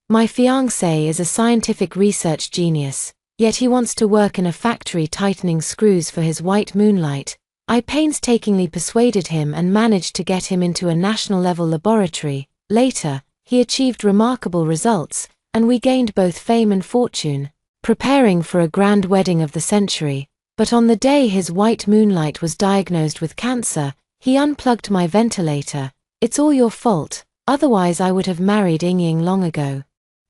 My fiancé is a scientific research genius, yet he wants to work in a factory tightening screws for his white moonlight. I painstakingly persuaded him and managed to get him into a national-level laboratory. Later, he achieved remarkable results, and we gained both fame and fortune, preparing for a grand wedding of the century. But on the day his white moonlight was diagnosed with cancer, he unplugged my ventilator. It's all your fault, otherwise I would have married Ying long ago.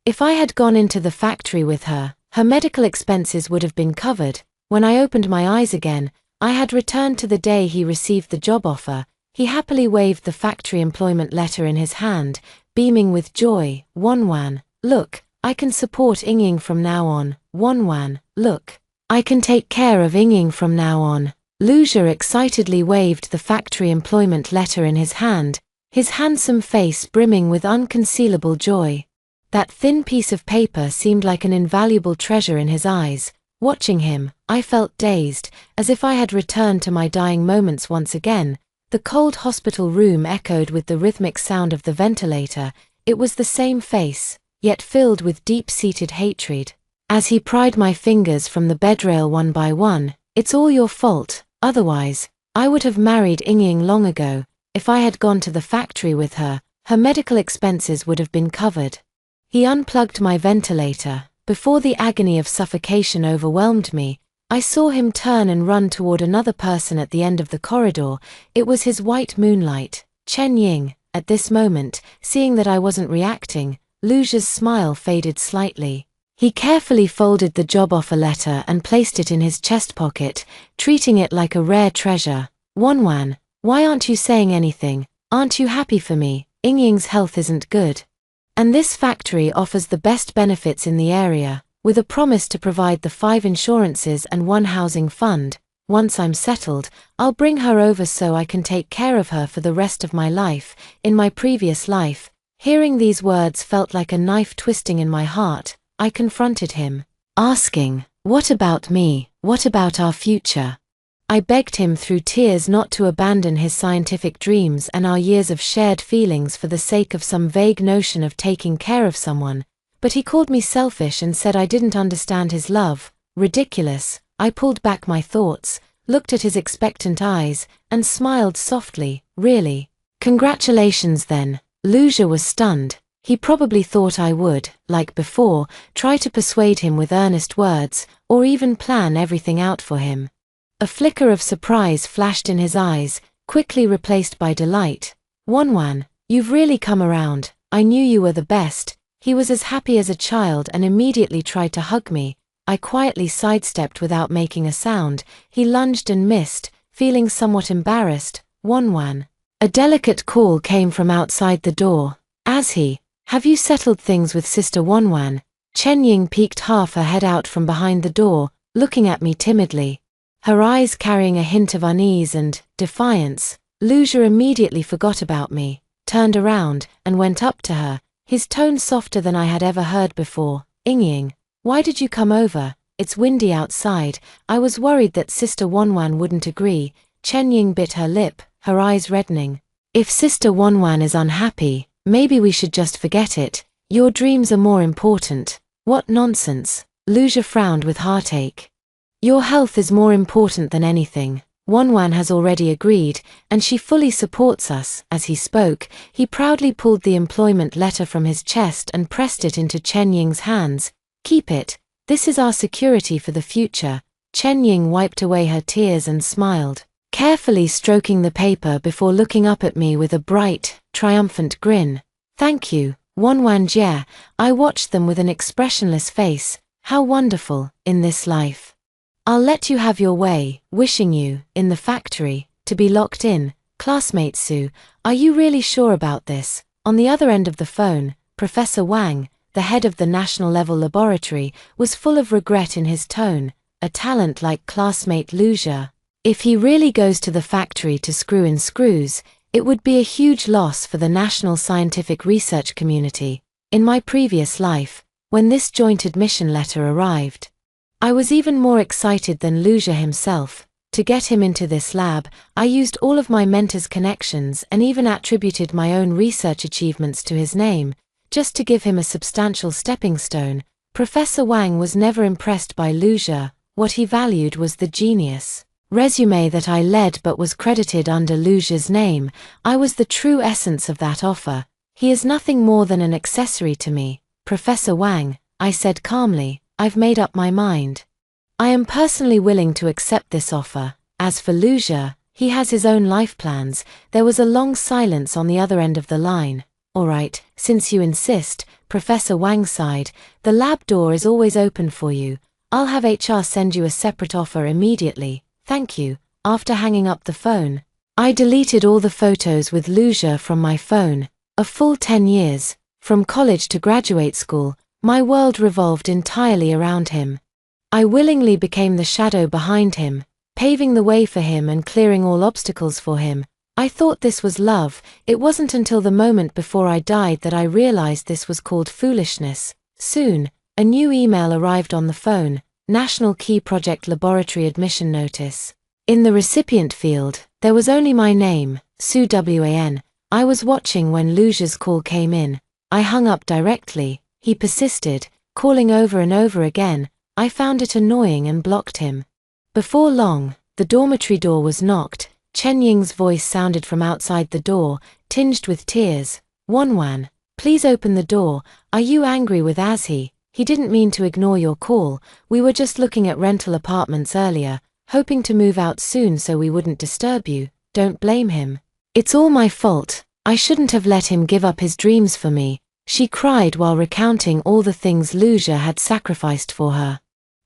If I had gone into the factory with her, her medical expenses would have been covered. When I opened my eyes again, I had returned to the day he received the job offer. He happily waved the factory employment letter in his hand, beaming with joy. Wanwan, look, I can support Ying from now on. Wanwan, look, I can take care of Ying from now on. Luja excitedly waved the factory employment letter in his hand, his handsome face brimming with unconcealable joy. That thin piece of paper seemed like an invaluable treasure in his eyes. Watching him, I felt dazed, as if I had returned to my dying moments once again. The cold hospital room echoed with the rhythmic sound of the ventilator. It was the same face, yet filled with deep-seated hatred. As he pried my fingers from the bedrail one by one, "It's all your fault, otherwise, I would have married Ying long ago. If I had gone to the factory with her, her medical expenses would have been covered." He unplugged my ventilator. Before the agony of suffocation overwhelmed me, I saw him turn and run toward another person at the end of the corridor. It was his white moonlight, Chen Ying. At this moment, seeing that I wasn't reacting, Luja's smile faded slightly. He carefully folded the job offer letter and placed it in his chest pocket, treating it like a rare treasure. Wanwan, why aren't you saying anything? Aren't you happy for me? Ying's health isn't good. And this factory offers the best benefits in the area, with a promise to provide the 5 insurances and 1 housing fund. Once I'm settled, I'll bring her over so I can take care of her for the rest of my life. In my previous life, hearing these words felt like a knife twisting in my heart. I confronted him, asking, "What about me? What about our future?" I begged him through tears not to abandon his scientific dreams and our years of shared feelings for the sake of some vague notion of taking care of someone, but he called me selfish and said I didn't understand his love. Ridiculous. I pulled back my thoughts, looked at his expectant eyes, and smiled softly. Really? Congratulations then. Luja was stunned. He probably thought I would, like before, try to persuade him with earnest words, or even plan everything out for him. A flicker of surprise flashed in his eyes, quickly replaced by delight. Wanwan, you've really come around. I knew you were the best. He was as happy as a child and immediately tried to hug me. I quietly sidestepped without making a sound. He lunged and missed, feeling somewhat embarrassed. Wanwan. A delicate call came from outside the door. Have you settled things with Sister Wanwan? Chen Ying peeked half her head out from behind the door, looking at me timidly, her eyes carrying a hint of unease and defiance. Luja immediately forgot about me, turned around, and went up to her, his tone softer than I had ever heard before. Ying, why did you come over? It's windy outside. I was worried that Sister Wanwan wouldn't agree. Chen Ying bit her lip, her eyes reddening. If Sister Wanwan is unhappy, maybe we should just forget it. Your dreams are more important. What nonsense. Luja frowned with heartache. Your health is more important than anything. Wanwan has already agreed, and she fully supports us. As he spoke, he proudly pulled the employment letter from his chest and pressed it into Chen Ying's hands. Keep it. This is our security for the future. Chen Ying wiped away her tears and smiled, carefully stroking the paper before looking up at me with a bright, triumphant grin. Thank you, Wanwan Jie. I watched them with an expressionless face. How wonderful, in this life. I'll let you have your way, wishing you, in the factory, to be locked in. Classmate Su, are you really sure about this? On the other end of the phone, Professor Wang, the head of the national-level laboratory, was full of regret in his tone. A talent like classmate Luja. If he really goes to the factory to screw in screws, it would be a huge loss for the national scientific research community. In my previous life, when this joint admission letter arrived, I was even more excited than Luja himself. To get him into this lab, I used all of my mentor's connections and even attributed my own research achievements to his name. just to give him a substantial stepping stone. Professor Wang was never impressed by Luja. What he valued was the genius resume that I led but was credited under Luja's name. I was the true essence of that offer. He is nothing more than an accessory to me. Professor Wang, I said calmly, I've made up my mind. I am personally willing to accept this offer. As for Luja, he has his own life plans. There was a long silence on the other end of the line. All right, since you insist, Professor Wang sighed, the lab door is always open for you. I'll have HR send you a separate offer immediately. Thank you. After hanging up the phone, I deleted all the photos with Luja from my phone. A full 10 years, from college to graduate school, my world revolved entirely around him. I willingly became the shadow behind him, paving the way for him and clearing all obstacles for him. I thought this was love. It wasn't until the moment before I died that I realized this was called foolishness. Soon, a new email arrived on the phone, National Key Project Laboratory Admission Notice. In the recipient field, there was only my name, Sue Wan. I was watching when Luja's call came in. I hung up directly. He persisted, calling over and over again. I found it annoying and blocked him. Before long, the dormitory door was knocked. Chen Ying's voice sounded from outside the door, tinged with tears. Wanwan, please open the door. Are you angry with Azhi? He didn't mean to ignore your call. We were just looking at rental apartments earlier, hoping to move out soon so we wouldn't disturb you. Don't blame him. It's all my fault. I shouldn't have let him give up his dreams for me. She cried while recounting all the things Luja had sacrificed for her.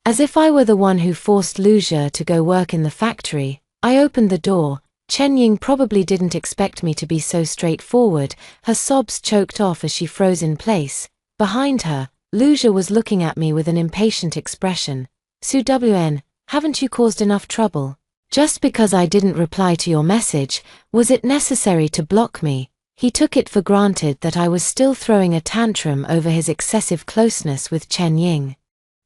As if I were the one who forced Luja to go work in the factory. I opened the door. Chen Ying probably didn't expect me to be so straightforward. Her sobs choked off as she froze in place. Behind her, Luja was looking at me with an impatient expression. Sue Wan, haven't you caused enough trouble? Just because I didn't reply to your message, was it necessary to block me? He took it for granted that I was still throwing a tantrum over his excessive closeness with Chen Ying.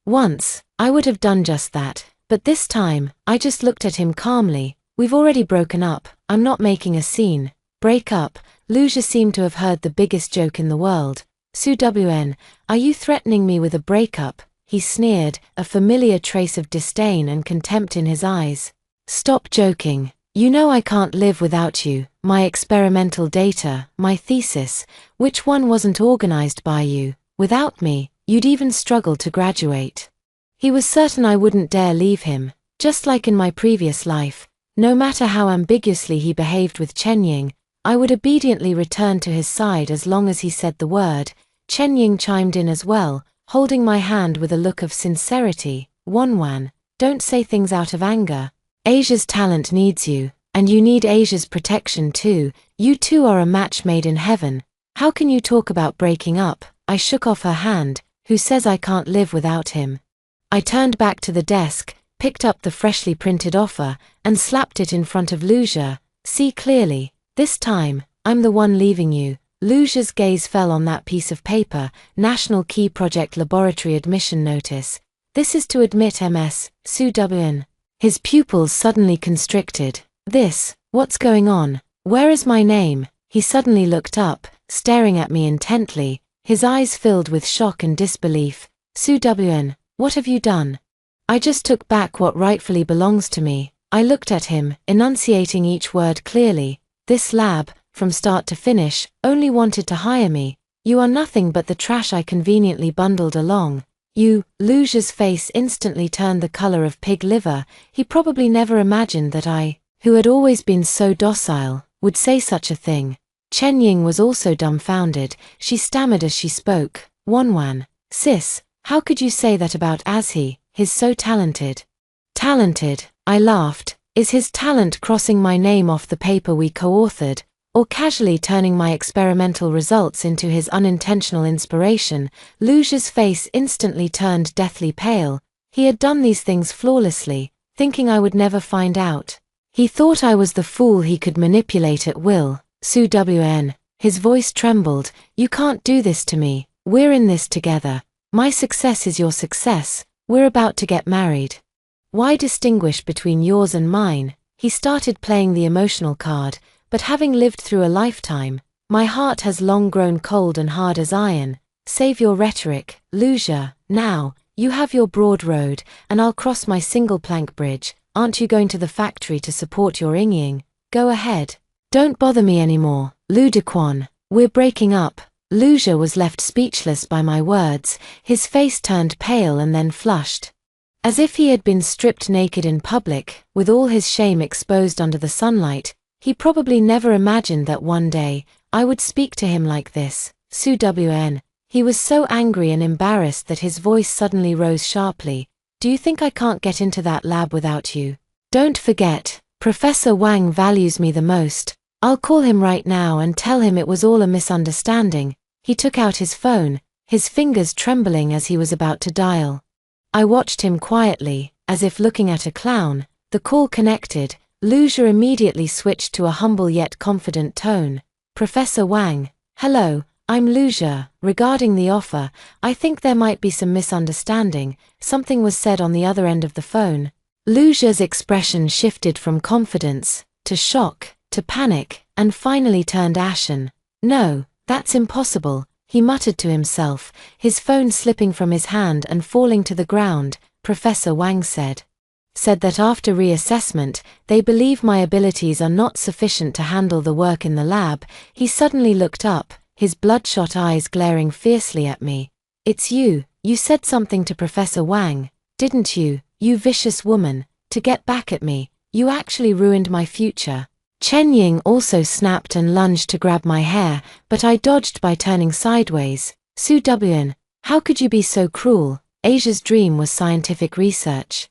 Once, I would have done just that, but this time, I just looked at him calmly. We've already broken up. I'm not making a scene. Break up. Luja seemed to have heard the biggest joke in the world. Sue Wan, are you threatening me with a breakup? He sneered, a familiar trace of disdain and contempt in his eyes. Stop joking. You know I can't live without you. My experimental data, my thesis, which one wasn't organized by you? Without me, you'd even struggle to graduate. He was certain I wouldn't dare leave him, just like in my previous life. No matter how ambiguously he behaved with Chen Ying, I would obediently return to his side as long as he said the word. Chen Ying chimed in as well, holding my hand with a look of sincerity. Wanwan, don't say things out of anger. Asia's talent needs you, and you need Asia's protection too. You two are a match made in heaven. How can you talk about breaking up? I shook off her hand. Who says I can't live without him? I turned back to the desk, picked up the freshly printed offer, and slapped it in front of Luja. See clearly, this time, I'm the one leaving you. Luja's gaze fell on that piece of paper, National Key Project Laboratory Admission Notice. This is to admit MS, Sue Wan. His pupils suddenly constricted. What's going on? Where is my name? He suddenly looked up, staring at me intently, his eyes filled with shock and disbelief. Sue Wan, what have you done? I just took back what rightfully belongs to me. I looked at him, enunciating each word clearly. This lab, from start to finish, only wanted to hire me. You are nothing but the trash I conveniently bundled along. Luja's face instantly turned the color of pig liver. He probably never imagined that I, who had always been so docile, would say such a thing. Chen Ying was also dumbfounded. She stammered as she spoke. Wanwan, sis, how could you say that about Azhi? He's so talented. Talented, I laughed. Is his talent crossing my name off the paper we co-authored, or casually turning my experimental results into his unintentional inspiration? Luja's face instantly turned deathly pale. He had done these things flawlessly, thinking I would never find out. He thought I was the fool he could manipulate at will. Sue Wan, his voice trembled. You can't do this to me. We're in this together. My success is your success. We're about to get married. Why distinguish between yours and mine? He started playing the emotional card, but having lived through a lifetime, my heart has long grown cold and hard as iron. Save your rhetoric, Lucia. Now, you have your broad road, and I'll cross my single-plank bridge. Aren't you going to the factory to support your Ying? Go ahead. Don't bother me anymore, Ludiquan. We're breaking up. Lucia was left speechless by my words. His face turned pale and then flushed. As if he had been stripped naked in public, with all his shame exposed under the sunlight. He probably never imagined that one day, I would speak to him like this. Su-wn. He was so angry and embarrassed that his voice suddenly rose sharply. Do you think I can't get into that lab without you? Don't forget, Professor Wang values me the most. I'll call him right now and tell him it was all a misunderstanding. He took out his phone, his fingers trembling as he was about to dial. I watched him quietly, as if looking at a clown. The call connected. Lucia immediately switched to a humble yet confident tone. Professor Wang. Hello, I'm Lucia. Regarding the offer, I think there might be some misunderstanding. Something was said on the other end of the phone. Lucia's expression shifted from confidence, to shock, to panic, and finally turned ashen. No, that's impossible, he muttered to himself, his phone slipping from his hand and falling to the ground. Professor Wang said that after reassessment, they believe my abilities are not sufficient to handle the work in the lab. He suddenly looked up, his bloodshot eyes glaring fiercely at me. It's you said something to Professor Wang, didn't you, you vicious woman, to get back at me. You actually ruined my future. Chen Ying also snapped and lunged to grab my hair, but I dodged by turning sideways. Su-wn, how could you be so cruel? Asia's dream was scientific research.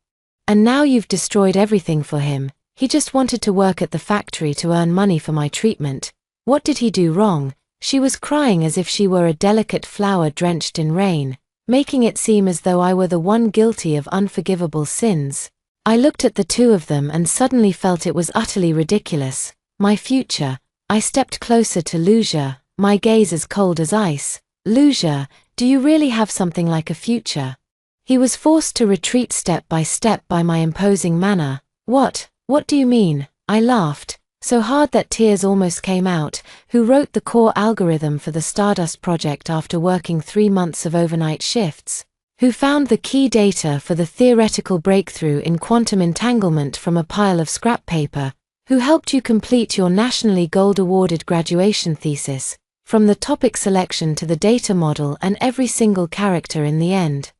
And now you've destroyed everything for him. He just wanted to work at the factory to earn money for my treatment. What did he do wrong? She was crying as if she were a delicate flower drenched in rain, making it seem as though I were the one guilty of unforgivable sins. I looked at the two of them and suddenly felt it was utterly ridiculous. My future. I stepped closer to Lucia, my gaze as cold as ice. Lucia, do you really have something like a future? He was forced to retreat step by my imposing manner. What do you mean? I laughed, so hard that tears almost came out. Who wrote the core algorithm for the Stardust project after working 3 months of overnight shifts? Who found the key data for the theoretical breakthrough in quantum entanglement from a pile of scrap paper? Who helped you complete your nationally gold-awarded graduation thesis, from the topic selection to the data model and every single character in the end?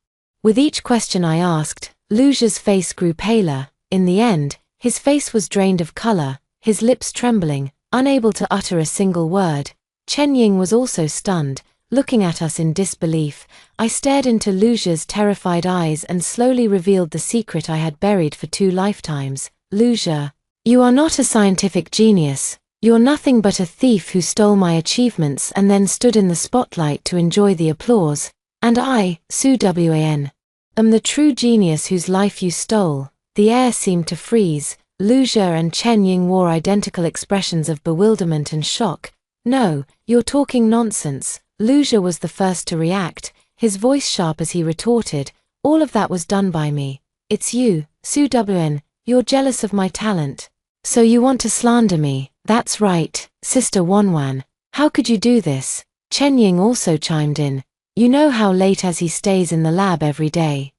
With each question I asked, Lucia's face grew paler. In the end, his face was drained of color, his lips trembling, unable to utter a single word. Chen Ying was also stunned, looking at us in disbelief. I stared into Lucia's terrified eyes and slowly revealed the secret I had buried for 2 lifetimes. Lucia, you are not a scientific genius. You're nothing but a thief who stole my achievements and then stood in the spotlight to enjoy the applause. And I, Su-wn, am the true genius whose life you stole. The air seemed to freeze. Lucia and Chen Ying wore identical expressions of bewilderment and shock. No, you're talking nonsense. Lucia was the first to react, his voice sharp as he retorted, all of that was done by me. It's you, Su-wn, you're jealous of my talent. So you want to slander me? That's right, Sister Wanwan. How could you do this? Chen Ying also chimed in. You know how late as he stays in the lab every day.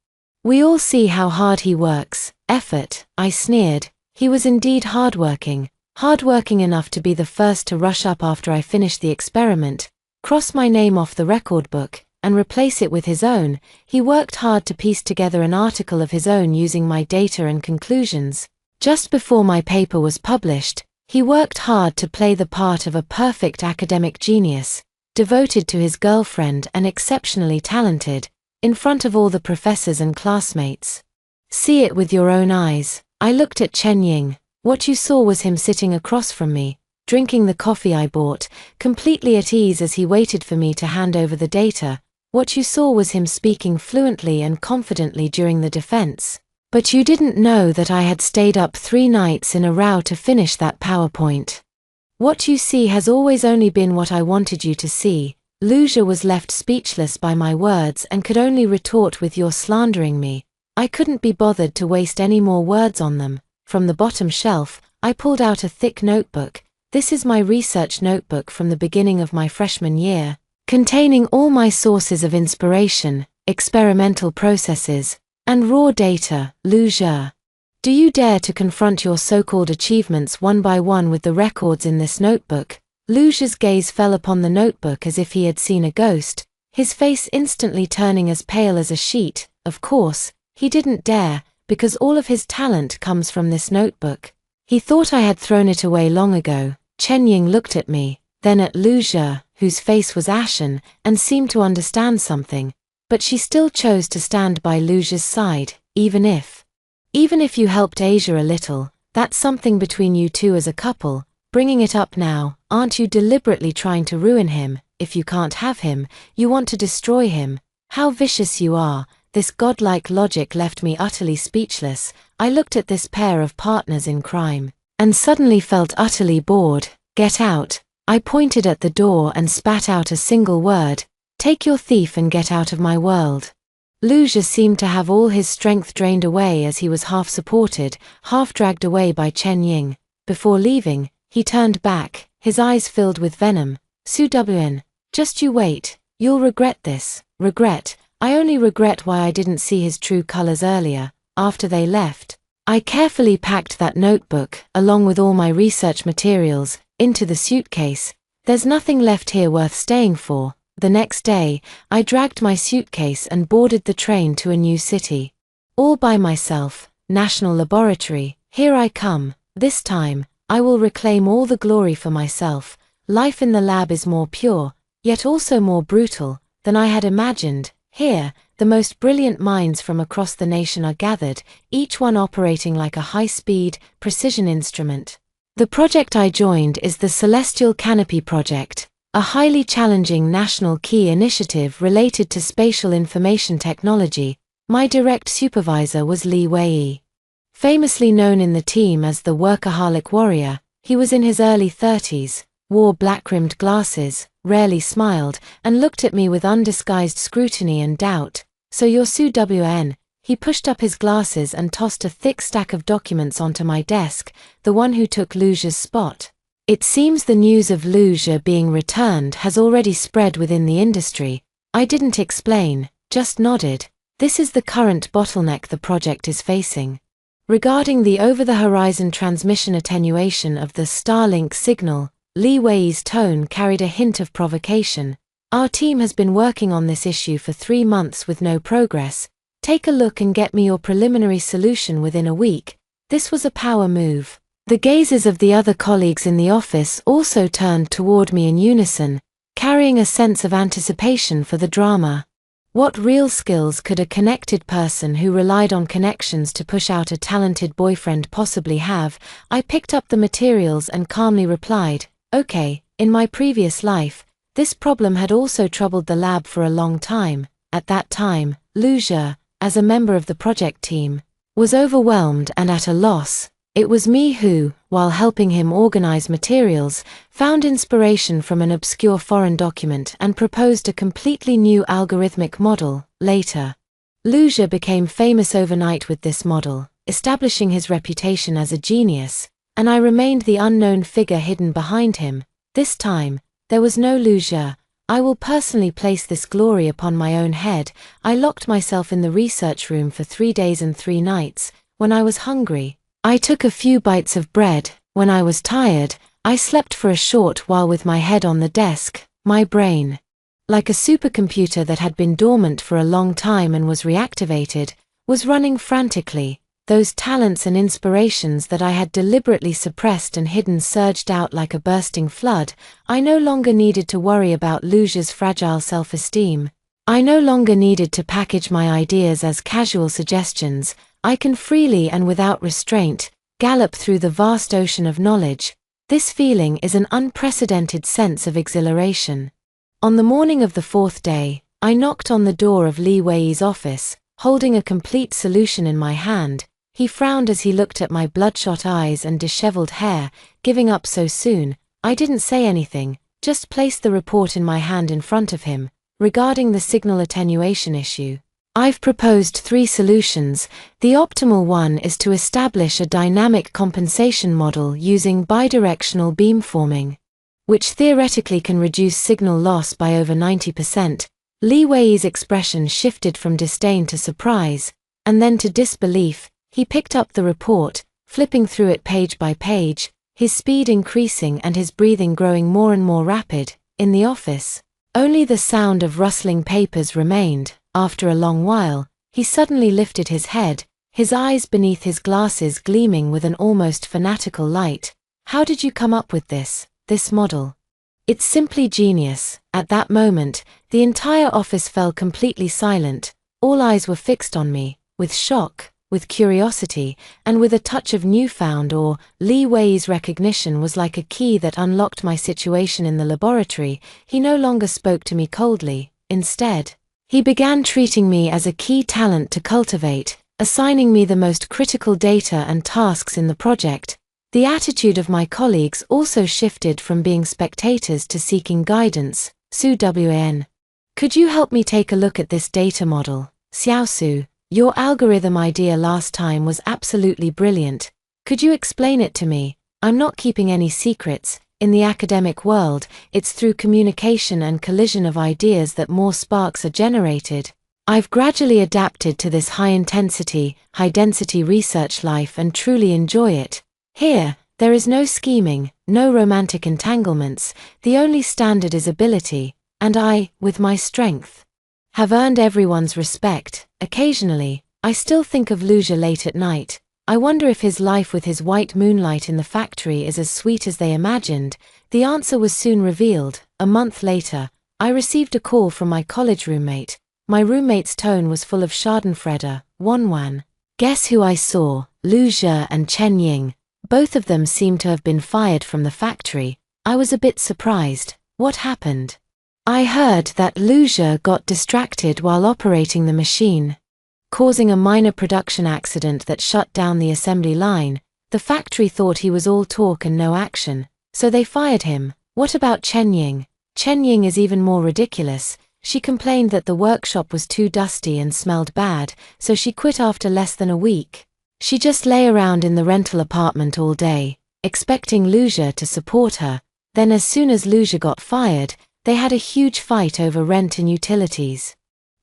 We all see how hard he works. Effort, I sneered. He was indeed hardworking enough to be the first to rush up after I finished the experiment, cross my name off the record book, and replace it with his own. He worked hard to piece together an article of his own using my data and conclusions. Just before my paper was published, he worked hard to play the part of a perfect academic genius, devoted to his girlfriend and exceptionally talented, in front of all the professors and classmates. See it with your own eyes. I looked at Chen Ying. What you saw was him sitting across from me, drinking the coffee I bought, completely at ease as he waited for me to hand over the data. What you saw was him speaking fluently and confidently during the defense. But you didn't know that I had stayed up 3 nights in a row to finish that PowerPoint. What you see has always only been what I wanted you to see. Lucia was left speechless by my words and could only retort with "You're slandering me." I couldn't be bothered to waste any more words on them. From the bottom shelf, I pulled out a thick notebook. This is my research notebook from the beginning of my freshman year. containing all my sources of inspiration, experimental processes, and raw data, Luge. Do you dare to confront your so-called achievements one by one with the records in this notebook? Luge's gaze fell upon the notebook as if he had seen a ghost, his face instantly turning as pale as a sheet. Of course, he didn't dare, because all of his talent comes from this notebook. He thought I had thrown it away long ago. Chen Ying looked at me, then at Luge, whose face was ashen, and seemed to understand something, but she still chose to stand by Luge's side, even if you helped Asia a little, that's something between you two as a couple. Bringing it up now, aren't you deliberately trying to ruin him? If you can't have him, you want to destroy him. How vicious you are. This godlike logic left me utterly speechless. I looked at this pair of partners in crime, and suddenly felt utterly bored. Get out. I pointed at the door and spat out a single word. Take your thief and get out of my world. Luge seemed to have all his strength drained away as he was half supported, half dragged away by Chen Ying. Before leaving, he turned back, his eyes filled with venom. Su Wn, just you wait, you'll regret this. Regret? I only regret why I didn't see his true colors earlier. After they left, I carefully packed that notebook, along with all my research materials, into the suitcase. There's nothing left here worth staying for. The next day, I dragged my suitcase and boarded the train to a new city. All by myself. National Laboratory, here I come. This time, I will reclaim all the glory for myself. Life in the lab is more pure, yet also more brutal, than I had imagined. Here, the most brilliant minds from across the nation are gathered, each one operating like a high-speed, precision instrument. The project I joined is the Celestial Canopy Project, a highly challenging national key initiative related to spatial information technology. My direct supervisor was Li Wei. Famously known in the team as the workaholic warrior, he was in his early 30s, wore black-rimmed glasses, rarely smiled, and looked at me with undisguised scrutiny and doubt. So you're Su Wn. He pushed up his glasses and tossed a thick stack of documents onto my desk, the one who took Luge's spot. It seems the news of Luge being returned has already spread within the industry. I didn't explain, just nodded. This is the current bottleneck the project is facing. Regarding the over-the-horizon transmission attenuation of the Starlink signal, Li Wei's tone carried a hint of provocation. Our team has been working on this issue for 3 months with no progress. Take a look and get me your preliminary solution within a week. This was a power move. The gazes of the other colleagues in the office also turned toward me in unison, carrying a sense of anticipation for the drama. What real skills could a connected person who relied on connections to push out a talented boyfriend possibly have? I picked up the materials and calmly replied, okay, in my previous life, this problem had also troubled the lab for a long time. At that time, Luge, as a member of the project team, was overwhelmed and at a loss. It was me who, while helping him organize materials, found inspiration from an obscure foreign document and proposed a completely new algorithmic model. Later, Luge became famous overnight with this model, establishing his reputation as a genius, and I remained the unknown figure hidden behind him. This time, there was no Luge. I will personally place this glory upon my own head. I locked myself in the research room for 3 days and 3 nights. When I was hungry, I took a few bites of bread. When I was tired, I slept for a short while with my head on the desk. My brain, like a supercomputer that had been dormant for a long time and was reactivated, was running frantically. Those talents and inspirations that I had deliberately suppressed and hidden surged out like a bursting flood. I no longer needed to worry about Luge's fragile self-esteem. I no longer needed to package my ideas as casual suggestions. I can freely and without restraint gallop through the vast ocean of knowledge. This feeling is an unprecedented sense of exhilaration. On the morning of the 4th day, I knocked on the door of Li Wei's office, holding a complete solution in my hand. He frowned as he looked at my bloodshot eyes and disheveled hair. Giving up so soon? I didn't say anything, just placed the report in my hand in front of him. Regarding the signal attenuation issue, I've proposed 3 solutions. The optimal one is to establish a dynamic compensation model using bidirectional beamforming. which theoretically can reduce signal loss by over 90%. Li Wei's expression shifted from disdain to surprise, and then to disbelief. He picked up the report, flipping through it page by page, his speed increasing and his breathing growing more and more rapid. In the office, only the sound of rustling papers remained. After a long while, he suddenly lifted his head, his eyes beneath his glasses gleaming with an almost fanatical light. "How did you come up with this model? It's simply genius." At that moment, the entire office fell completely silent. All eyes were fixed on me, with shock, with curiosity, and with a touch of newfound awe. Li Wei's recognition was like a key that unlocked my situation in the laboratory. He no longer spoke to me coldly. Instead, he began treating me as a key talent to cultivate, assigning me the most critical data and tasks in the project. The attitude of my colleagues also shifted from being spectators to seeking guidance. Su Wan. "Could you help me take a look at this data model? Xiao Su, your algorithm idea last time was absolutely brilliant. Could you explain it to me? I'm not keeping any secrets. In the academic world, it's through communication and collision of ideas that more sparks are generated. I've gradually adapted to this high-intensity, high-density research life and truly enjoy it. Here, there is no scheming, no romantic entanglements. The only standard is ability, and I, with my strength, have earned everyone's respect. Occasionally, I still think of Luja late at night. I wonder if his life with his white moonlight in the factory is as sweet as they imagined." The answer was soon revealed. A month later, I received a call from my college roommate. My roommate's tone was full of schadenfreude. "Wanwan. Guess who I saw? Luja and Chen Ying. Both of them seem to have been fired from the factory." I was a bit surprised. What happened? "I heard that Luja got distracted while operating the machine, causing a minor production accident that shut down the assembly line. The factory thought he was all talk and no action, so they fired him." "What about Chen Ying?" "Chen Ying is even more ridiculous. She complained that the workshop was too dusty and smelled bad, so she quit after less than a week. She just lay around in the rental apartment all day, expecting Luja to support her. Then as soon as Luja got fired, they had a huge fight over rent and utilities."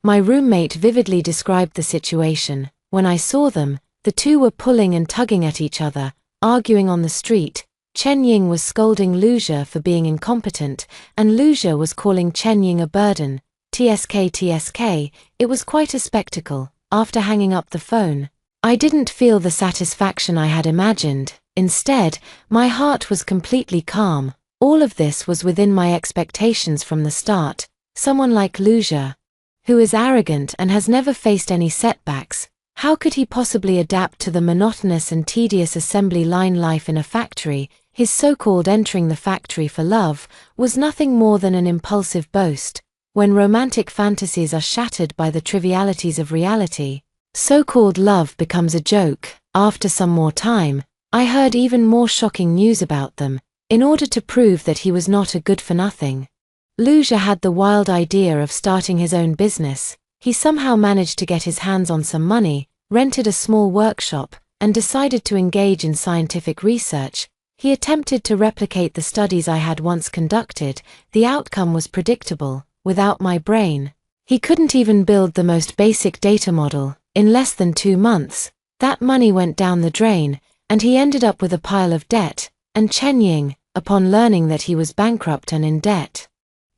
My roommate vividly described the situation. "When I saw them, the two were pulling and tugging at each other, arguing on the street. Chen Ying was scolding Luja for being incompetent, and Luja was calling Chen Ying a burden. TSK. It was quite a spectacle." After hanging up the phone, I didn't feel the satisfaction I had imagined. Instead, my heart was completely calm. All of this was within my expectations from the start. Someone like Luja, who is arrogant and has never faced any setbacks, how could he possibly adapt to the monotonous and tedious assembly line life in a factory? His so-called entering the factory for love was nothing more than an impulsive boast. When romantic fantasies are shattered by the trivialities of reality, so-called love becomes a joke. After some more time, I heard even more shocking news about them. In order to prove that he was not a good-for-nothing, Luja had the wild idea of starting his own business. He somehow managed to get his hands on some money, rented a small workshop, and decided to engage in scientific research. He attempted to replicate the studies I had once conducted. The outcome was predictable. Without my brain, he couldn't even build the most basic data model. In less than 2 months, that money went down the drain, and he ended up with a pile of debt. And Chen Ying, upon learning that he was bankrupt and in debt,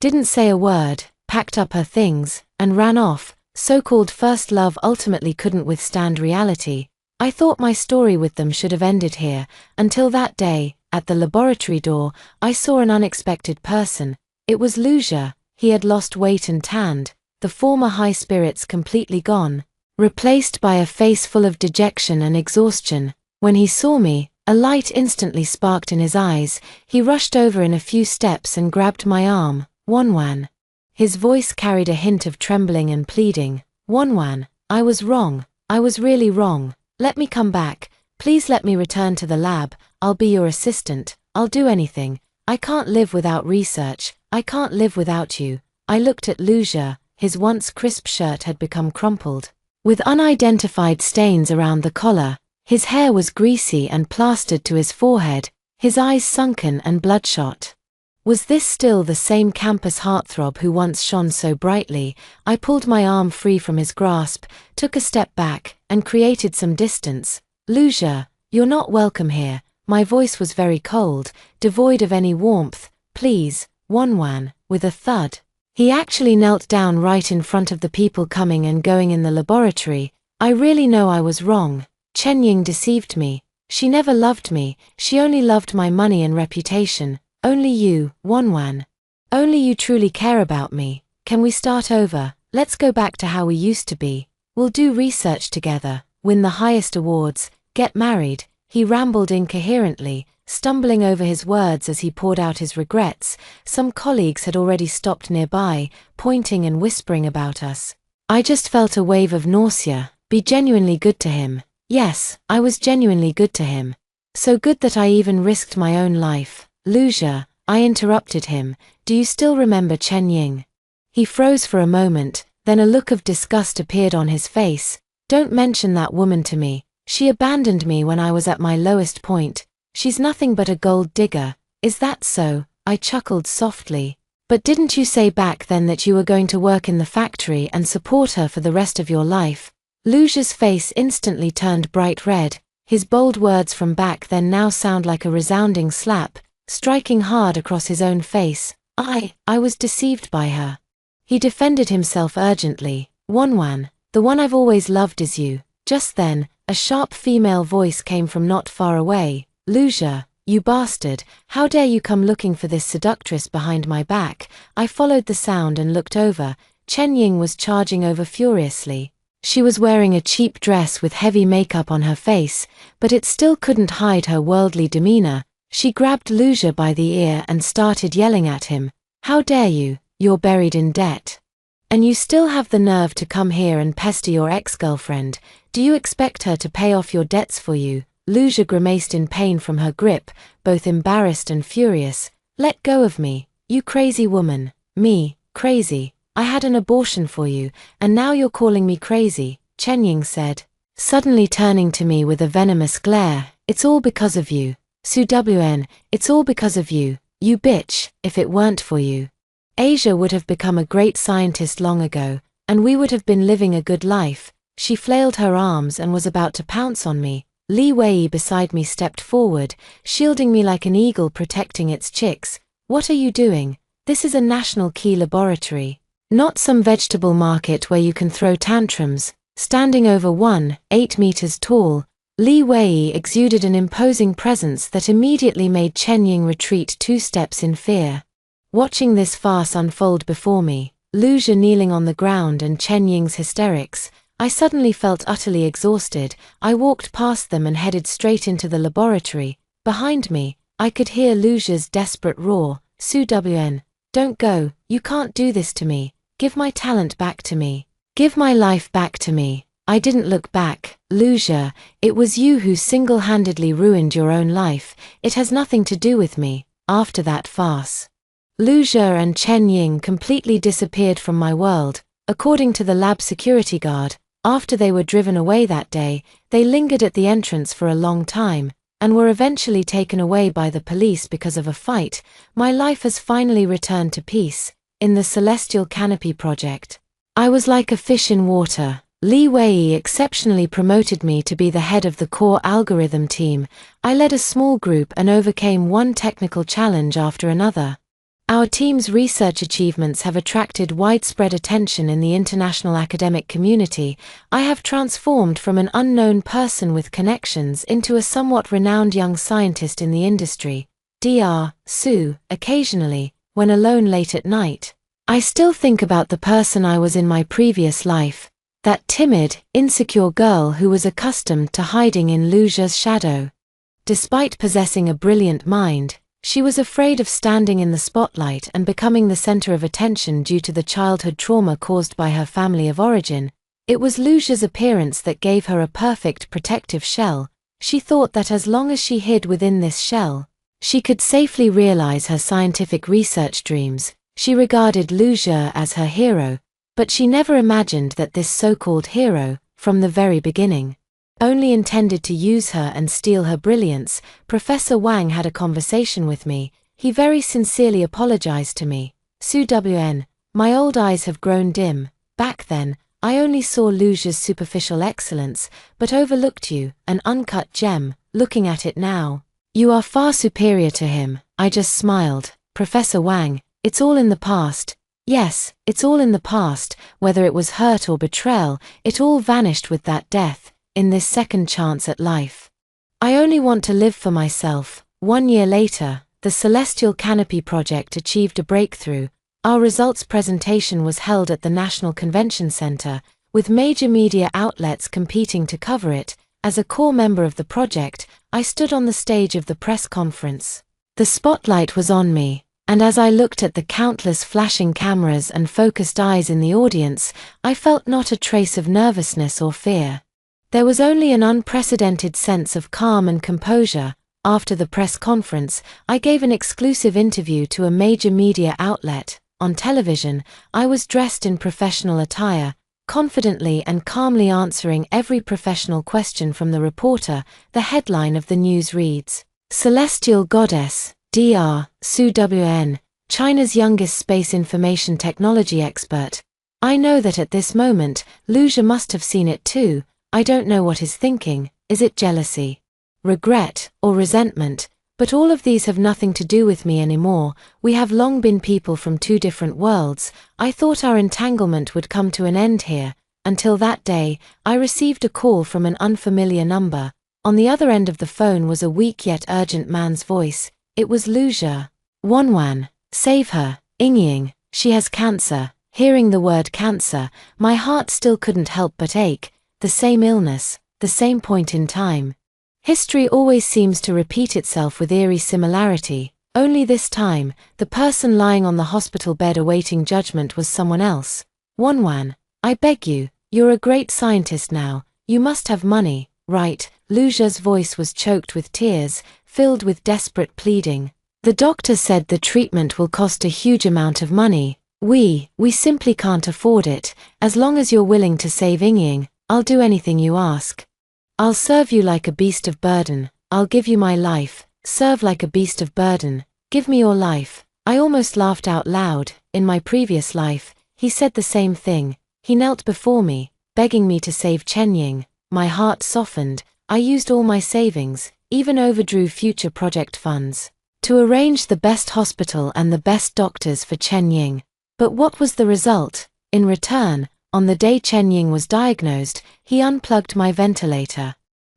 didn't say a word, packed up her things, and ran off. So-called first love ultimately couldn't withstand reality. I thought my story with them should have ended here, until that day, at the laboratory door, I saw an unexpected person. It was Luja. He had lost weight and tanned, the former high spirits completely gone, replaced by a face full of dejection and exhaustion. When he saw me, a light instantly sparked in his eyes. He rushed over in a few steps and grabbed my arm. "Wanwan." His voice carried a hint of trembling and pleading. "Wanwan, I was wrong. I was really wrong. Let me come back. Please let me return to the lab. I'll be your assistant. I'll do anything. I can't live without research. I can't live without you." I looked at Luja. His once crisp shirt had become crumpled, with unidentified stains around the collar. His hair was greasy and plastered to his forehead, his eyes sunken and bloodshot. Was this still the same campus heartthrob who once shone so brightly? I pulled my arm free from his grasp, took a step back, and created some distance. Lucia, you're not welcome here. My voice was very cold, devoid of any warmth. Please, Wanwan, with a thud. He actually knelt down right in front of the people coming and going in the laboratory. I really know I was wrong. Chen Ying deceived me. She never loved me, she only loved my money and reputation. Only you, Wanwan. Only you truly care about me. Can we start over? Let's go back to how we used to be. We'll do research together, win the highest awards, get married. He rambled incoherently, stumbling over his words as he poured out his regrets. Some colleagues had already stopped nearby, pointing and whispering about us. I just felt a wave of nausea. Be genuinely good to him. Yes, I was genuinely good to him. So good that I even risked my own life. Lucia, I interrupted him, do you still remember Chen Ying? He froze for a moment, then a look of disgust appeared on his face. Don't mention that woman to me. She abandoned me when I was at my lowest point. She's nothing but a gold digger. Is that so? I chuckled softly. But didn't you say back then that you were going to work in the factory and support her for the rest of your life? Lucia's face instantly turned bright red. His bold words from back then now sound like a resounding slap, striking hard across his own face. I was deceived by her. He defended himself urgently. Wanwan, the one I've always loved is you. Just then, a sharp female voice came from not far away. Lucia, you bastard, how dare you come looking for this seductress behind my back? I followed the sound and looked over. Chen Ying was charging over furiously. She was wearing a cheap dress with heavy makeup on her face, but it still couldn't hide her worldly demeanor. She grabbed Lucia by the ear and started yelling at him. How dare you? You're buried in debt. And you still have the nerve to come here and pester your ex-girlfriend. Do you expect her to pay off your debts for you? Lucia grimaced in pain from her grip, both embarrassed and furious. Let go of me, you crazy woman. Me, crazy. I had an abortion for you, and now you're calling me crazy, Chen Ying said, suddenly turning to me with a venomous glare. It's all because of you. Su Wn, it's all because of you, you bitch. If it weren't for you, Asia would have become a great scientist long ago, and we would have been living a good life. She flailed her arms and was about to pounce on me. Li Wei beside me stepped forward, shielding me like an eagle protecting its chicks. What are you doing? This is a national key laboratory, not some vegetable market where you can throw tantrums. Standing over 8 meters tall, Li Wei exuded an imposing presence that immediately made Chen Ying retreat 2 steps in fear. Watching this farce unfold before me, Lucia kneeling on the ground and Chen Ying's hysterics, I suddenly felt utterly exhausted. I walked past them and headed straight into the laboratory. Behind me, I could hear Lucia's desperate roar. Su Wn, don't go, you can't do this to me. Give my talent back to me. Give my life back to me. I didn't look back. Lucia, it was you who single-handedly ruined your own life. It has nothing to do with me. After that farce, Lucia and Chen Ying completely disappeared from my world. According to the lab security guard, after they were driven away that day, they lingered at the entrance for a long time, and were eventually taken away by the police because of a fight. My life has finally returned to peace. In the Celestial Canopy project, I was like a fish in water. Li Wei exceptionally promoted me to be the head of the core algorithm team. I led a small group and overcame one technical challenge after another. Our team's research achievements have attracted widespread attention in the international academic community. I have transformed from an unknown person with connections into a somewhat renowned young scientist in the industry. Dr. Su, occasionally, when alone late at night, I still think about the person I was in my previous life. That timid, insecure girl who was accustomed to hiding in Lucia's shadow. Despite possessing a brilliant mind, she was afraid of standing in the spotlight and becoming the center of attention due to the childhood trauma caused by her family of origin. It was Lucia's appearance that gave her a perfect protective shell. She thought that as long as she hid within this shell, she could safely realize her scientific research dreams. She regarded Lucia as her hero, but she never imagined that this so-called hero, from the very beginning, only intended to use her and steal her brilliance. Professor Wang had a conversation with me. He very sincerely apologized to me. Su Wn, my old eyes have grown dim. Back then, I only saw Luja's superficial excellence, but overlooked you, an uncut gem. Looking at it now, you are far superior to him. I just smiled. Professor Wang, it's all in the past. Yes, it's all in the past, whether it was hurt or betrayal, it all vanished with that death, in this second chance at life. I only want to live for myself. 1 year later, the Celestial Canopy project achieved a breakthrough. Our results presentation was held at the National Convention Center, with major media outlets competing to cover it. As a core member of the project, I stood on the stage of the press conference. The spotlight was on me, and as I looked at the countless flashing cameras and focused eyes in the audience, I felt not a trace of nervousness or fear. There was only an unprecedented sense of calm and composure. After the press conference, I gave an exclusive interview to a major media outlet. On television, I was dressed in professional attire, confidently and calmly answering every professional question from the reporter. The headline of the news reads, Celestial Goddess, Dr. Su Wn, China's youngest space information technology expert. I know that at this moment, Luja must have seen it too. I don't know what is thinking. Is it jealousy, regret, or resentment? But all of these have nothing to do with me anymore. We have long been people from two different worlds. I thought our entanglement would come to an end here. Until that day, I received a call from an unfamiliar number. On the other end of the phone was a weak yet urgent man's voice. It was Luja. Wanwan, save her, Yingying, she has cancer. Hearing the word cancer, my heart still couldn't help but ache. The same illness, the same point in time. History always seems to repeat itself with eerie similarity. Only this time, the person lying on the hospital bed awaiting judgment was someone else. Wanwan, I beg you, you're a great scientist now. You must have money, right? Luja's voice was choked with tears, filled with desperate pleading. The doctor said the treatment will cost a huge amount of money. We simply can't afford it. As long as you're willing to save Yingying, I'll do anything you ask. I'll serve you like a beast of burden. I'll give you my life. Serve like a beast of burden. Give me your life. I almost laughed out loud. In my previous life, he said the same thing. He knelt before me, begging me to save Chenying. My heart softened. I used all my savings, even overdrew future project funds, to arrange the best hospital and the best doctors for Chenying. But what was the result? In return, on the day Chenying was diagnosed, he unplugged my ventilator.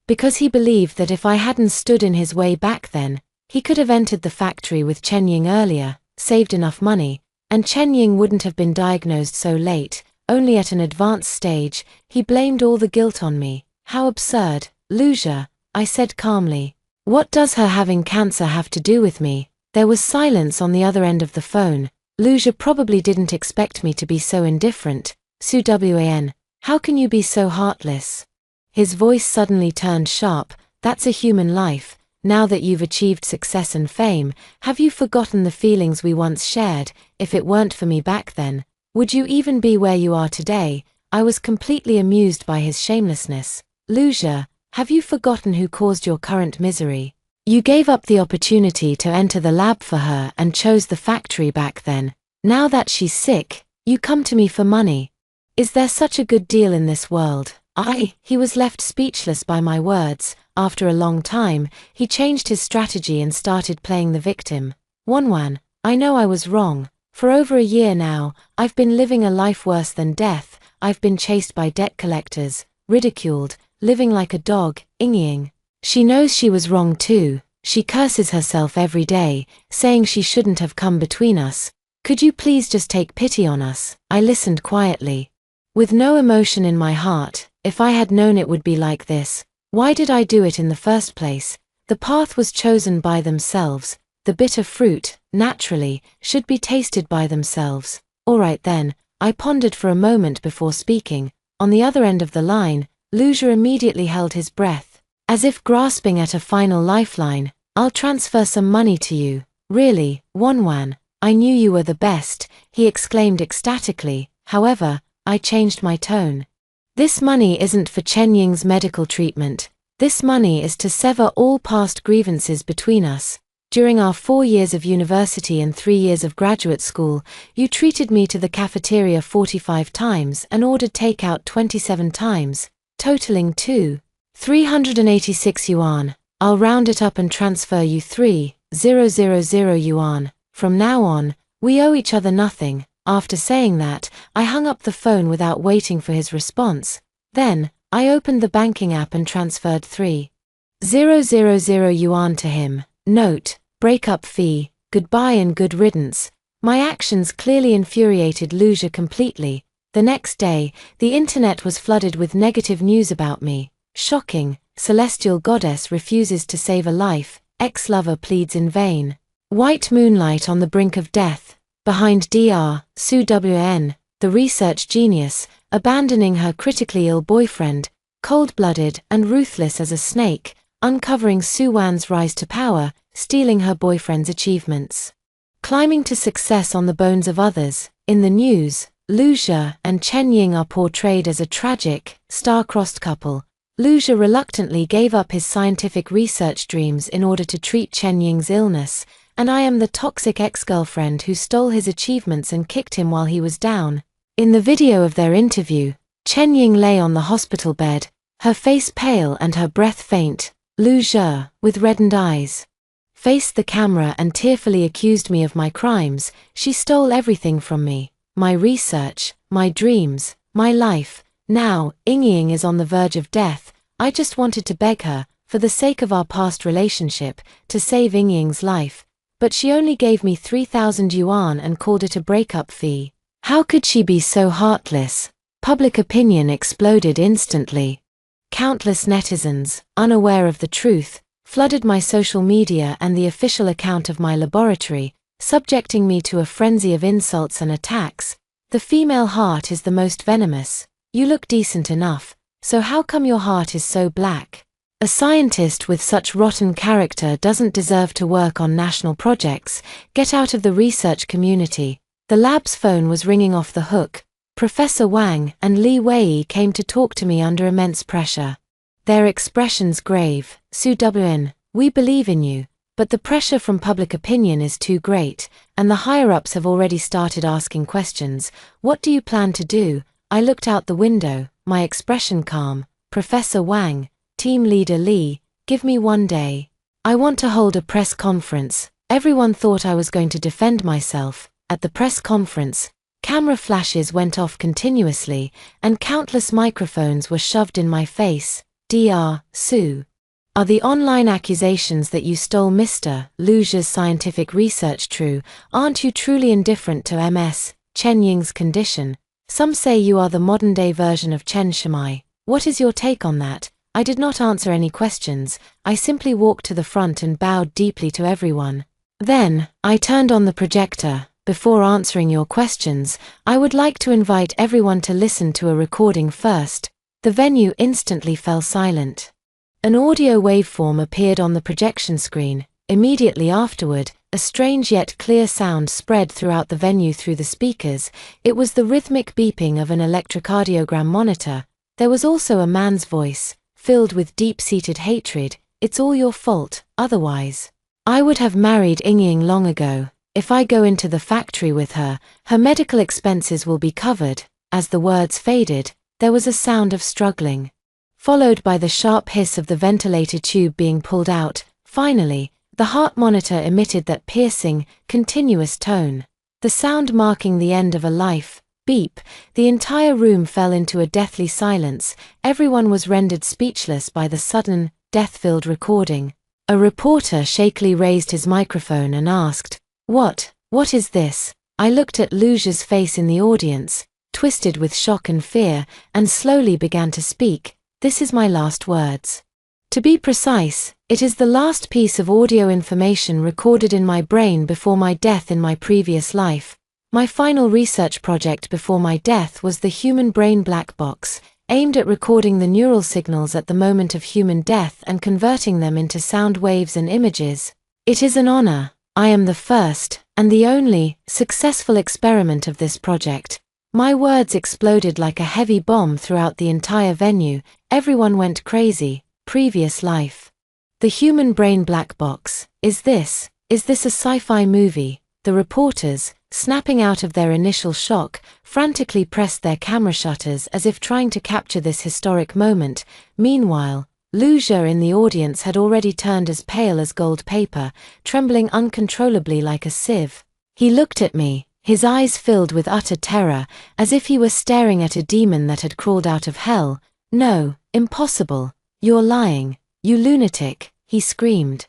Because he believed that if I hadn't stood in his way back then, he could have entered the factory with Chenying earlier, saved enough money, and Chenying wouldn't have been diagnosed so late. Only at an advanced stage, he blamed all the guilt on me. How absurd. Luja, I said calmly. What does her having cancer have to do with me? There was silence on the other end of the phone. Luja probably didn't expect me to be so indifferent. Su Wn, how can you be so heartless? His voice suddenly turned sharp. That's a human life. Now that you've achieved success and fame, have you forgotten the feelings we once shared? If it weren't for me back then, would you even be where you are today? I was completely amused by his shamelessness. Luja, have you forgotten who caused your current misery? You gave up the opportunity to enter the lab for her and chose the factory back then. Now that she's sick, you come to me for money. Is there such a good deal in this world? He was left speechless by my words. After a long time, he changed his strategy and started playing the victim. Wanwan, I know I was wrong. For over a year now, I've been living a life worse than death. I've been chased by debt collectors, ridiculed, living like a dog. Yingying. She knows she was wrong too. She curses herself every day, saying she shouldn't have come between us. Could you please just take pity on us? I listened quietly, with no emotion in my heart. If I had known it would be like this, why did I do it in the first place? The path was chosen by themselves. The bitter fruit, naturally, should be tasted by themselves. All right then, I pondered for a moment before speaking. On the other end of the line, Luja immediately held his breath, as if grasping at a final lifeline. I'll transfer some money to you. Really, Wanwan, I knew you were the best, he exclaimed ecstatically. However, I changed my tone. This money isn't for Chenying's medical treatment. This money is to sever all past grievances between us. During our 4 years of university and 3 years of graduate school, you treated me to the cafeteria 45 times and ordered takeout 27 times, totaling to 386 yuan. I'll round it up and transfer you 3,000 yuan. From now on, we owe each other nothing. After saying that, I hung up the phone without waiting for his response. Then, I opened the banking app and transferred 3,000 yuan to him. Note: breakup fee, goodbye and good riddance. My actions clearly infuriated Luja completely. The next day, the internet was flooded with negative news about me. Shocking, celestial goddess refuses to save a life, ex-lover pleads in vain. White moonlight on the brink of death. Behind Dr. Su Wn, the research genius, abandoning her critically ill boyfriend, cold-blooded and ruthless as a snake, uncovering Su Wan's rise to power, stealing her boyfriend's achievements. Climbing to success on the bones of others. In the news, Luja and Chen Ying are portrayed as a tragic, star-crossed couple. Luja reluctantly gave up his scientific research dreams in order to treat Chen Ying's illness, and I am the toxic ex-girlfriend who stole his achievements and kicked him while he was down. In the video of their interview, Chen Ying lay on the hospital bed, her face pale and her breath faint. Luja, with reddened eyes, faced the camera and tearfully accused me of my crimes. She stole everything from me, my research, my dreams, my life. Now, Ying is on the verge of death. I just wanted to beg her, for the sake of our past relationship, to save Ying's life. But she only gave me 3,000 yuan and called it a breakup fee. How could she be so heartless? Public opinion exploded instantly. Countless netizens, unaware of the truth, flooded my social media and the official account of my laboratory, subjecting me to a frenzy of insults and attacks. The female heart is the most venomous. You look decent enough, so how come your heart is so black? A scientist with such rotten character doesn't deserve to work on national projects. Get out of the research community. The lab's phone was ringing off the hook. Professor Wang and Li Wei came to talk to me under immense pressure. Their expressions grave. Su Wn, we believe in you, but the pressure from public opinion is too great, and the higher-ups have already started asking questions. What do you plan to do? I looked out the window, my expression calm. Professor Wang, team leader Li, give me 1 day. I want to hold a press conference. Everyone thought I was going to defend myself. At the press conference, camera flashes went off continuously, and countless microphones were shoved in my face. Dr. Su. Are the online accusations that you stole Mr. Luja's scientific research true? Aren't you truly indifferent to Ms. Chen Ying's condition? Some say you are the modern-day version of Chen Shimai. What is your take on that? I did not answer any questions. I simply walked to the front and bowed deeply to everyone. Then, I turned on the projector. Before answering your questions, I would like to invite everyone to listen to a recording first. The venue instantly fell silent. An audio waveform appeared on the projection screen. Immediately afterward, a strange yet clear sound spread throughout the venue through the speakers. It was the rhythmic beeping of an electrocardiogram monitor. There was also a man's voice, filled with deep-seated hatred. It's all your fault, otherwise I would have married Ying long ago. If I go into the factory with her, her medical expenses will be covered. As the words faded, there was a sound of struggling, followed by the sharp hiss of the ventilator tube being pulled out. Finally, the heart monitor emitted that piercing, continuous tone, the sound marking the end of a life. Beep. The entire room fell into a deathly silence. Everyone was rendered speechless by the sudden, death-filled recording. A reporter shakily raised his microphone and asked, What is this? I looked at Luja's face in the audience, twisted with shock and fear, and slowly began to speak. This is my last words. To be precise, it is the last piece of audio information recorded in my brain before my death in my previous life. My final research project before my death was the human brain black box, aimed at recording the neural signals at the moment of human death and converting them into sound waves and images. It is an honor. I am the first, and the only, successful experiment of this project. My words exploded like a heavy bomb throughout the entire venue. Everyone went crazy. Previous life. The human brain black box. Is this Is this a sci-fi movie? The reporters, snapping out of their initial shock, frantically pressed their camera shutters as if trying to capture this historic moment. Meanwhile, Lucia in the audience had already turned as pale as gold paper, trembling uncontrollably like a sieve. He looked at me, his eyes filled with utter terror, as if he were staring at a demon that had crawled out of hell. "No, impossible. You're lying, you lunatic," he screamed,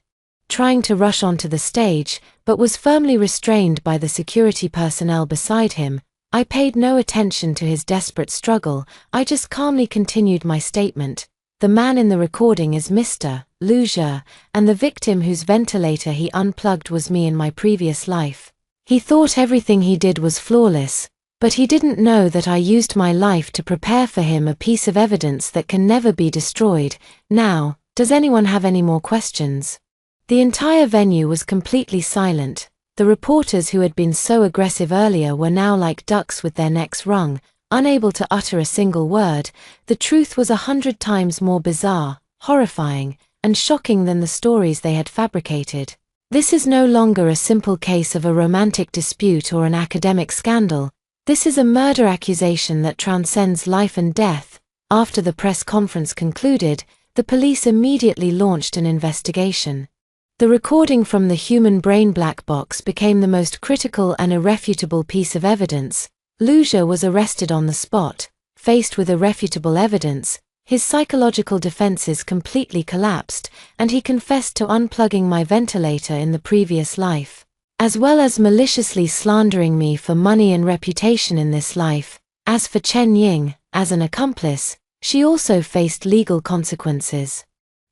trying to rush onto the stage, but was firmly restrained by the security personnel beside him. I paid no attention to his desperate struggle. I just calmly continued my statement. "The man in the recording is Mr. Lucia, and the victim whose ventilator he unplugged was me in my previous life. He thought everything he did was flawless, but he didn't know that I used my life to prepare for him a piece of evidence that can never be destroyed. Now, does anyone have any more questions?" The entire venue was completely silent. The reporters who had been so aggressive earlier were now like ducks with their necks wrung, unable to utter a single word. The truth was 100 times more bizarre, horrifying, and shocking than the stories they had fabricated. This is no longer a simple case of a romantic dispute or an academic scandal. This is a murder accusation that transcends life and death. After the press conference concluded, the police immediately launched an investigation. The recording from the human brain black box became the most critical and irrefutable piece of evidence. Lucia was arrested on the spot. Faced with irrefutable evidence, his psychological defenses completely collapsed, and he confessed to unplugging my ventilator in the previous life, as well as maliciously slandering me for money and reputation in this life. As for Chen Ying, as an accomplice, she also faced legal consequences.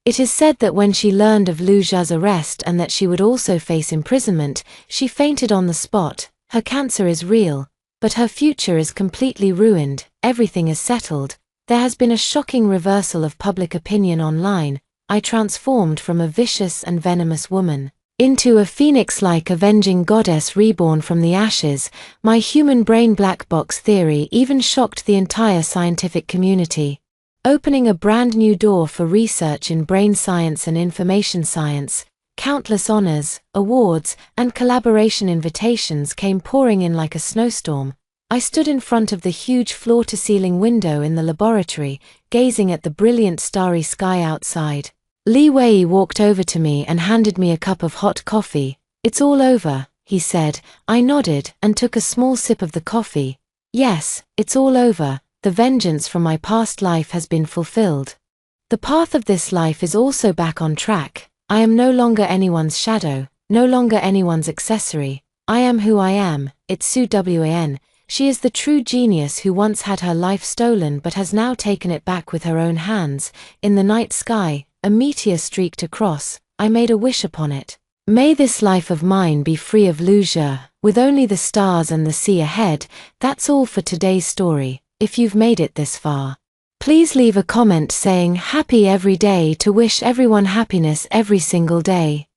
It is said that when she learned of Lucia's arrest and that she would also face imprisonment, she fainted on the spot. Her cancer is real, but her future is completely ruined. Everything is settled. There has been a shocking reversal of public opinion online. I transformed from a vicious and venomous woman into a phoenix-like avenging goddess reborn from the ashes. My human brain black box theory even shocked the entire scientific community, opening a brand new door for research in brain science and information science. Countless honors, awards, and collaboration invitations came pouring in like a snowstorm. I stood in front of the huge floor-to-ceiling window in the laboratory, gazing at the brilliant starry sky outside. Li Wei walked over to me and handed me a cup of hot coffee. "It's all over," he said. I nodded and took a small sip of the coffee. Yes, it's all over. The vengeance from my past life has been fulfilled. The path of this life is also back on track. I am no longer anyone's shadow, no longer anyone's accessory. I am who I am. It's Su Wan. She is the true genius who once had her life stolen but has now taken it back with her own hands. In the night sky, a meteor streaked across. I made a wish upon it. May this life of mine be free of Lucia, with only the stars and the sea ahead. That's all for today's story. If you've made it this far, please leave a comment saying happy every day to wish everyone happiness every single day.